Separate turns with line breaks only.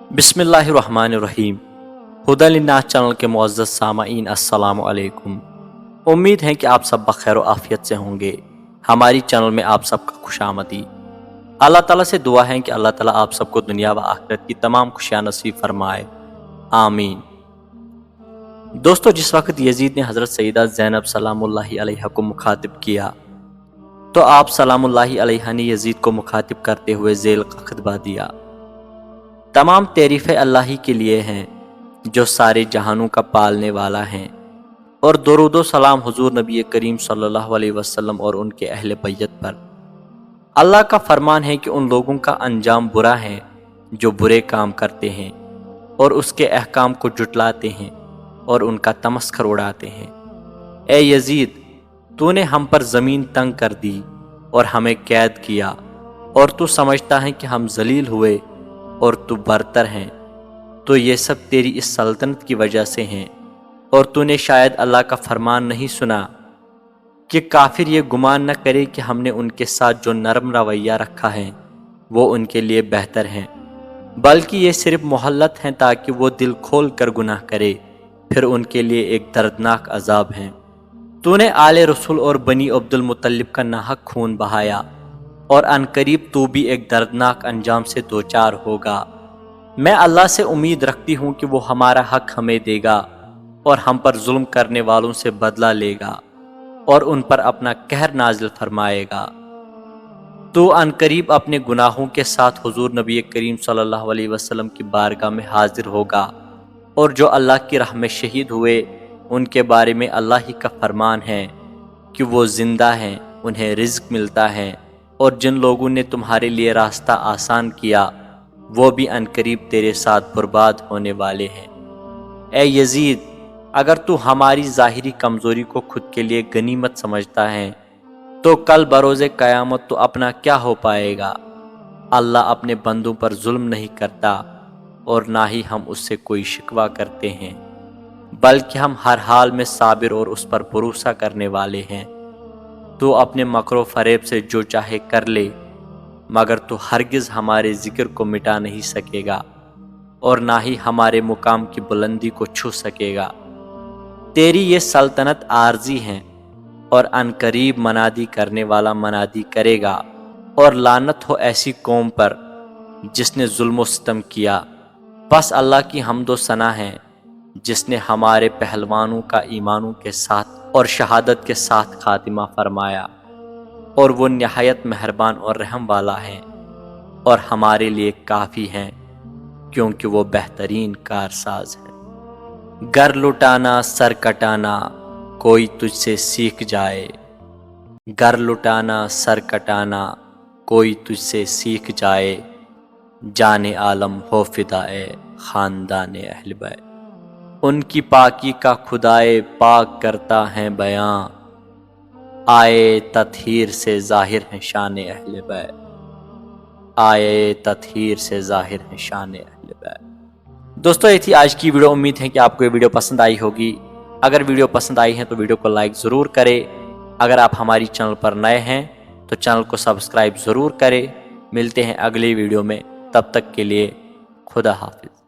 बिस्मिल्लाहिर्रहमानिर्रहीम। हुदा लिन्नास चैनल के मुअज़्ज़ज़ सामईन अस्सलामु अलैकुम। उम्मीद है कि आप सब बखैर व आफियत से होंगे। हमारी चैनल में आप सबका खुशामदी। अल्लाह ताला से दुआ है कि अल्लाह ताला आप सबको दुनिया व आखिरत की तमाम खुशियाँ नसीब फरमाए, आमीन। दोस्तों, जिस वक्त यजीद ने हज़रत सईदा ज़ैनब सलामुल्लाहि अलैहा को मुखातिब किया तो आप सलामुल्लाहि अलैहा ने यजीद को मुखातिब करते हुए ज़ेल का खुतबा दिया। तमाम तारीफ़ें अल्लाह ही के लिए हैं जो सारे जहानों का पालने वाला है, और दुरूद सलाम हुजूर नबी करीम सल्लल्लाहु अलैहि वसल्लम और उनके अहले बैत पर। अल्लाह का फरमान है कि उन लोगों का अंजाम बुरा है जो बुरे काम करते हैं और उसके अहकाम को जुटलाते हैं और उनका तमस्खर उड़ाते हैं। ए यजीद, तूने हम पर ज़मीन तंग कर दी और हमें कैद किया, और तू समझता है कि हम जलील हुए और तू बरतर हैं, तो ये सब तेरी इस सल्तनत की वजह से हैं। और तूने शायद अल्लाह का फरमान नहीं सुना कि काफिर ये गुमान न करे कि हमने उनके साथ जो नरम रवैया रखा है वो उनके लिए बेहतर हैं, बल्कि ये सिर्फ मोहल्लत हैं ताकि वो दिल खोल कर गुनाह करे, फिर उनके लिए एक दर्दनाक अजाब है। तूने आले रसूल और बनी अब्दुल मुत्तलिब का नाहक खून बहाया, और अनकरीब तू भी एक दर्दनाक अंजाम से दो चार होगा। मैं अल्लाह से उम्मीद रखती हूँ कि वो हमारा हक हमें देगा और हम पर जुल्म करने वालों से बदला लेगा और उन पर अपना कहर नाजिल फरमाएगा। तो अनकरीब अपने गुनाहों के साथ हुजूर नबी करीम सल्लल्लाहु अलैहि वसल्लम की बारगाह में हाजिर होगा, और जो अल्लाह की राह में शहीद हुए उनके बारे में अल्लाह ही का फरमान है कि वो जिंदा हैं, उन्हें रिज़्क मिलता है, और जिन लोगों ने तुम्हारे लिए रास्ता आसान किया वो भी अनकरीब तेरे साथ बर्बाद होने वाले हैं। ए यजीद, अगर तू हमारी ज़ाहिरी कमज़ोरी को खुद के लिए गनीमत समझता है तो कल बरोज़े क़यामत तो अपना क्या हो पाएगा। अल्लाह अपने बंदों पर जुल्म नहीं करता और ना ही हम उससे कोई शिकवा करते हैं, बल्कि हम हर हाल में साबिर और उस पर भरोसा करने वाले हैं। तो अपने मकरो फरेब से जो चाहे कर ले, मगर तो हरगिज़ हमारे ज़िक्र को मिटा नहीं सकेगा और ना ही हमारे मुकाम की बुलंदी को छू सकेगा। तेरी ये सल्तनत आर्जी है, और अनकरीब मनादी करने वाला मनादी करेगा, और लानत हो ऐसी कौम पर जिसने जुल्म सितम किया। बस अल्लाह की हम्दो सना है जिसने हमारे पहलवानों का ईमानों के साथ और शहादत के साथ खातिमा फरमाया, और वो निहायत मेहरबान और रहम वाला है, और हमारे लिए काफ़ी हैं क्योंकि वो बेहतरीन कारसाज है। गर लुटाना सर कटाना कोई तुझसे सीख जाए, गर लुटाना सर कटाना कोई तुझसे सीख जाए, जाने आलम हो फिदाए ख़ानदाने अहल बैत। उनकी पाकी का खुदाए पाक करता है बयां, आए तत्हीर से ज़ाहिर है शान अहल बैत, आए तत्हीर से ज़ाहिर है शान अहल बैत। दोस्तों, ये थी आज की वीडियो। उम्मीद है कि आपको ये वीडियो पसंद आई होगी। अगर वीडियो पसंद आई है तो वीडियो को लाइक ज़रूर करें। अगर आप हमारी चैनल पर नए हैं तो चैनल को सब्सक्राइब ज़रूर करें। मिलते हैं अगली वीडियो में, तब तक के लिए खुदा हाफिज़।